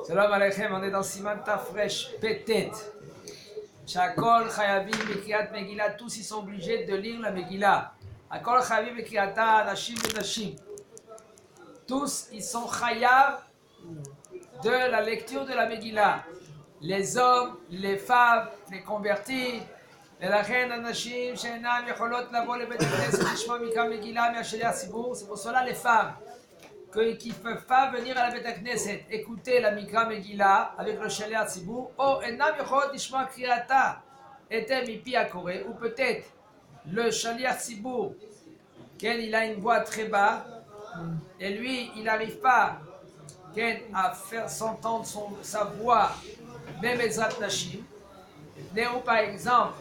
Shalom Aleichem, on est dans Siman Tafresh Petet. Shakol Chayavim Bekriyat Megillah, tous ils sont obligés de lire la Megillah. Akol Chayavim Bekriyata Nashim Benashim. Tous ils sont chayav de la lecture de la Megillah. Les hommes, les femmes, les convertis. ולכן אנשים שאינם יכולות לבוא לבית הכנסת לשמוע מקרא מגילה מהשליח ציבור, c'est pour cela les femmes qui ne peuvent pas venir à la בית הכנסת écouter la מקרא מגילה avec le שליח ציבור, או אינם יכולות לשמוע קריאתה היטב מפי הקורא, ou peut-être le שליח ציבור, כן, il a une voix très bas et lui il n'arrive pas, כן, à faire s'entendre sa voix même בעזרת נשים, ou par exemple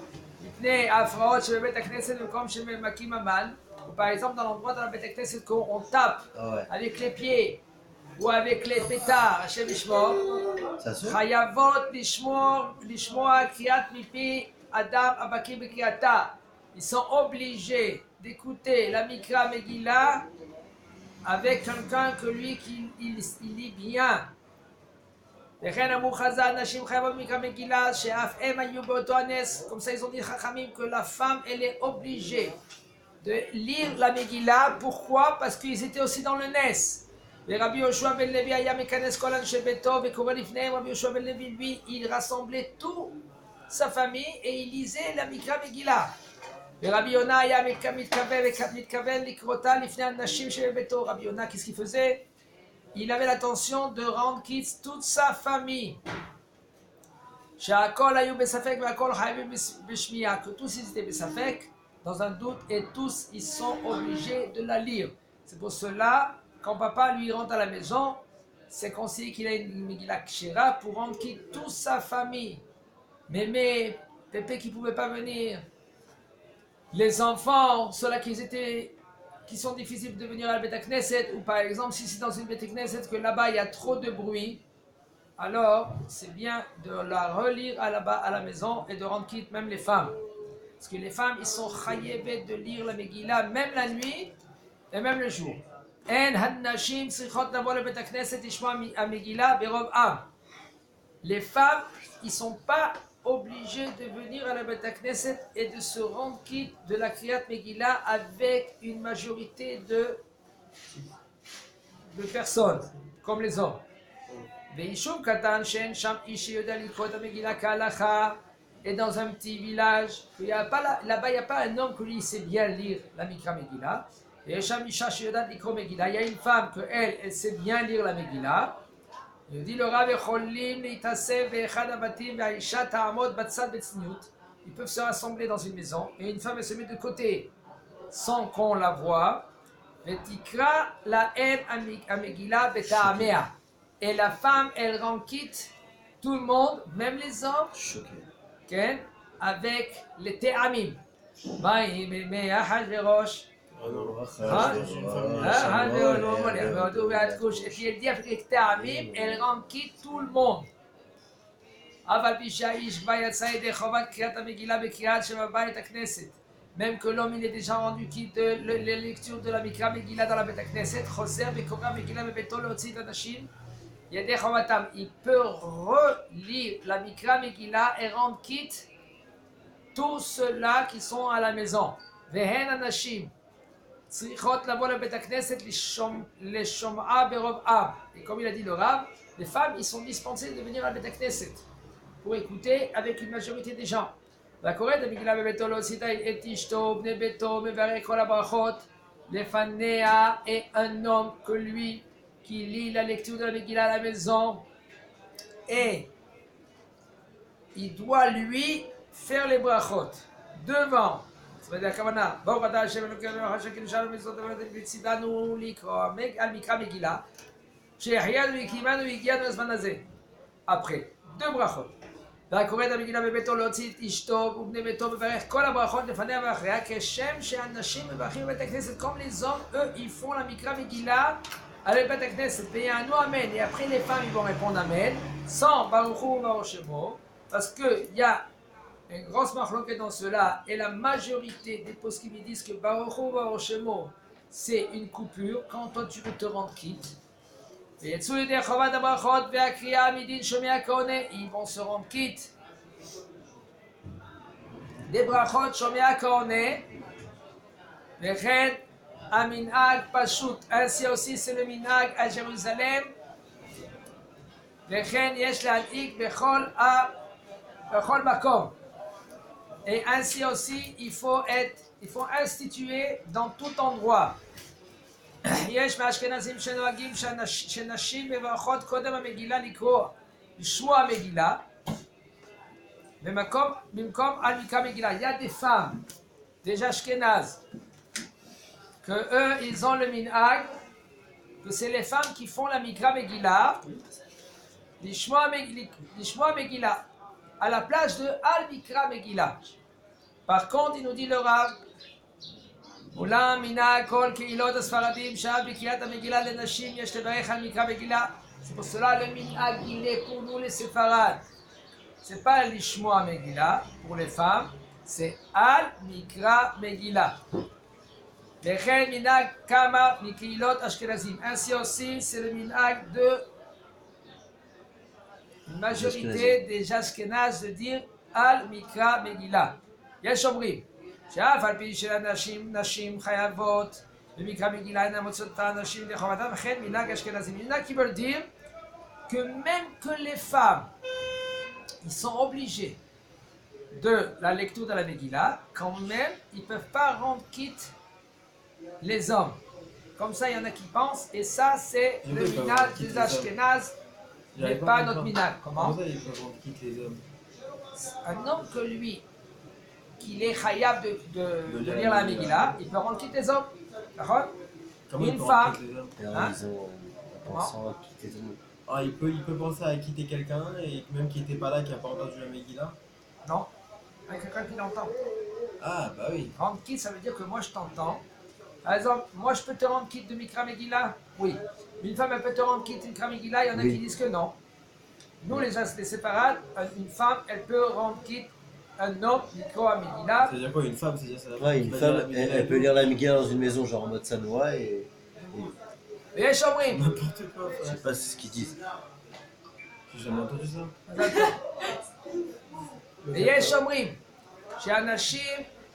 מפני ההפרעות שבבית הכנסת במקום שממכים המן, ou par exemple dans l'endroit dans la בית הכנסת qu'on tape avec les pieds ou avec les pétards, השם ישמור, חייבות לשמוע קריאת מפי אדם הבקיא בקריאתה. Ils sont obligés d'écouter la Mikra Megillah avec quelqu'un que lui qui il lit bien. Comme ça ils ont dit Chachamim que la femme elle est obligée de lire la Megillah. Pourquoi? Parce qu'ils étaient aussi dans le Nes. Rabbi Yoshua ben Levi lui il rassemblait toute sa famille et il lisait la Mikra Megillah. Rabbi Yona qu'est-ce qu'il faisait? Il avait l'intention de rendre quitte toute sa famille. Que tous ils étaient besafek, dans un doute, et tous ils sont obligés de la lire. C'est pour cela, quand papa lui rentre à la maison, c'est conseillé qu'il ait une Megillah Kshera pour rendre quitte toute sa famille. Mémé, Pépé qui ne pouvait pas venir, les enfants, ceux-là qui sont difficiles de venir à la Beit Knesset, ou par exemple si c'est dans une Beit Knesset que là-bas il y a trop de bruit, alors c'est bien de la relire à la maison et de rendre quitte même les femmes. Parce que les femmes ils sont chayevet de lire la Megillah même la nuit et même le jour. Les femmes ils sont pas obligés de venir à la Beit Knesset et de se rendre quitte de la Kriyat Megillah avec une majorité de personnes, comme les hommes. Et dans un petit village, là-bas il n'y a pas un homme qui sait bien lire la Mikra Megillah. Il y a une femme que elle sait bien lire la Megillah. Il dit le Rav ils peuvent se rassembler dans une maison et une femme elle se met de côté sans qu'on la voie. Et la femme elle rend quitte tout le monde, même les hommes, avec les te'amim. Et puis elle dit avec les te'amim, elle rend quitte tout le monde. Même que l'homme il est déjà rendu quitte de la lecture de la Mikra Megillah dans la Beit Knesset, il peut relire la Mikra Megillah et rendre quitte tous ceux-là qui sont à la maison. Et comme il a dit le Rav, les femmes ils sont dispensées de venir à la Beit Knesset pour écouter avec une majorité des gens. La Koreh de Megillah bebeto lo sita et tishto bne beto mevarech kol habrachot lefanea, et un homme que lui qui lit la lecture de la Megillah à la maison et il doit lui faire les brachot devant. זה הכוונה, ברוך אתה השם אלוקינו מלך השם נשארנו מצוות וציוונו לקרוא על מקרא מגילה שהחיינו והקימנו והגיענו לזמן הזה. Après, deux ברכות. והקורא את המגילה בביתו להוציא את אשתו ובני ביתו מברך כל הברכות לפניה ואחריה כשם שאנשים מברכים בבית הכנסת comme les hommes, eux ils font la מקרא מגילה à la בית הכנסת ויענו אמן, et après les femmes ils vont répondre amen sans ברוך הוא וברוך שמו, parce que il y a une grosse marloquette dans cela, et la majorité des poskim qui disent que Baruch Hu Baruch Shemo c'est une coupure quand toi tu veux te rendre quitte. ויצאו ידי חובת הברכות והקריאה מדין שומע הכהונה, ils vont se rendre quitte des ברכות שומע הכהונה, וכן המנהג פשוט, ainsi aussi c'est le מנהג à Jérusalem, וכן יש להנהיג בכל מקום. Et ainsi aussi, il faut instituer dans tout endroit. יש מאשכנזים שנוהגים שנשים מברכות קודם המגילה לקרוא לשמוע המגילה במקום על מקרא מגילה. Il y a des femmes, des Ashkénazes, que eux, ils ont le minhag, que c'est les femmes qui font la mikra megillah, l'ishmoa megillah, à la place de al mikra megillah. Par contre, il nous dit le Rav, אולם מנהג כל קהילות הספרדים שעל בקריאת המגילה לנשים יש לברך על מקרא מגילה. C'est pour cela le minhag il est pour nous les séfarades. C'est pas l'ishmoa megillah pour les femmes, c'est al mikra megillah. וכן מנהג כמה מקהילות אשכנזים. Ainsi aussi, c'est le minhag de une majorité des Ashkénazes de dire al mikra megillah. יש אומרים שאף על פי נשים חייבות במקרא מגילה אינן מוצאות את הנשים ידי חובתן, וכן מנהג אשכנזים. Il y en a qui veulent dire que même que les femmes ils sont obligés de la lecture de la Megillah, quand même ils ne peuvent pas rendre quitte les hommes. Comme ça, il y en a qui pensent, et ça c'est le minhag des Ashkénazes, mais pas notre minhag. Comment ça, ils peuvent rendre quitte les hommes? Un homme que lui qu'il est khayab de lire la Megillah, il peut rendre quitte les hommes. D'accord? Une femme. Ah, il peut penser à quitter quelqu'un, et même qui n'était pas là, qui n'a pas entendu la Megillah? Non, avec quelqu'un qui l'entend. Ah, bah oui. Rendre quitte, ça veut dire que moi je t'entends. Par exemple, moi je peux te rendre quitte de Mikra Megillah? Oui. Une femme, elle peut te rendre quitte de Mikra Megillah, il y en a qui disent que non. Nous, les séparades, une femme, elle peut rendre quitte un homme, Mikra Megillah. C'est-à-dire quoi, une femme? C'est-à-dire ouais, une femme, elle peut lire la Megillah dans une maison, genre en mode sanois, et ויש אומרים, n'importe quoi. je sais pas ce qu'ils disent. J'ai jamais entendu ça. ויש אומרים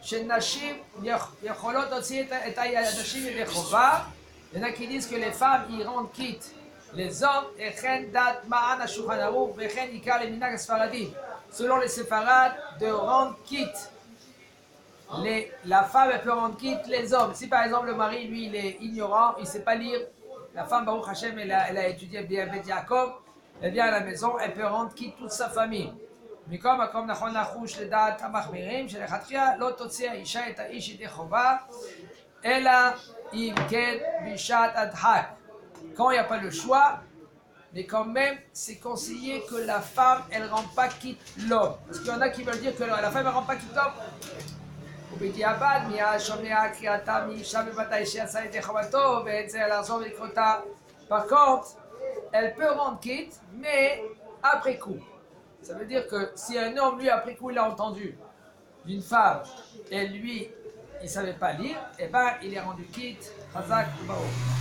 שנשים יכולות להוציא את הנשים ידי חובה, il y en a qui disent que les femmes y rendent quitte les hommes, וכן דת מען השולחן ערוך, וכן עיקר למנהג הספרדים, selon les séfarades, de rendre quitte. La femme, elle peut rendre quitte les hommes. Si par exemple le mari, lui, il est ignorant, il ne sait pas lire, la femme, Baruch Hashem, elle a étudié bien Bet Yaakov, elle vient à la maison, elle peut rendre quitte toute sa famille. מכל מקום נכון לחוש לדעת המחמירים שלכתחילה לא תוציא האישה את האיש ידי חובה אלא אם כן בשעת הדחק. Quand il n'y a pas le choix, mais quand même c'est conseillé que la femme elle ne rend pas quitte l'homme. Parce qu'il y en a qui veulent dire que la femme ne rend pas quitte l'homme. ובדיעבד מיד שומע קריאתה מאישה בוודאי שיצא ידי חובתו ואת זה לעזוב לקרותה. Par contre, elle peut rendre quitte, mais après coup. Ça veut dire que si un homme, lui, après coup, il a entendu d'une femme, et lui, il ne savait pas lire, eh ben, il est rendu quitte. Chazak, Baruch.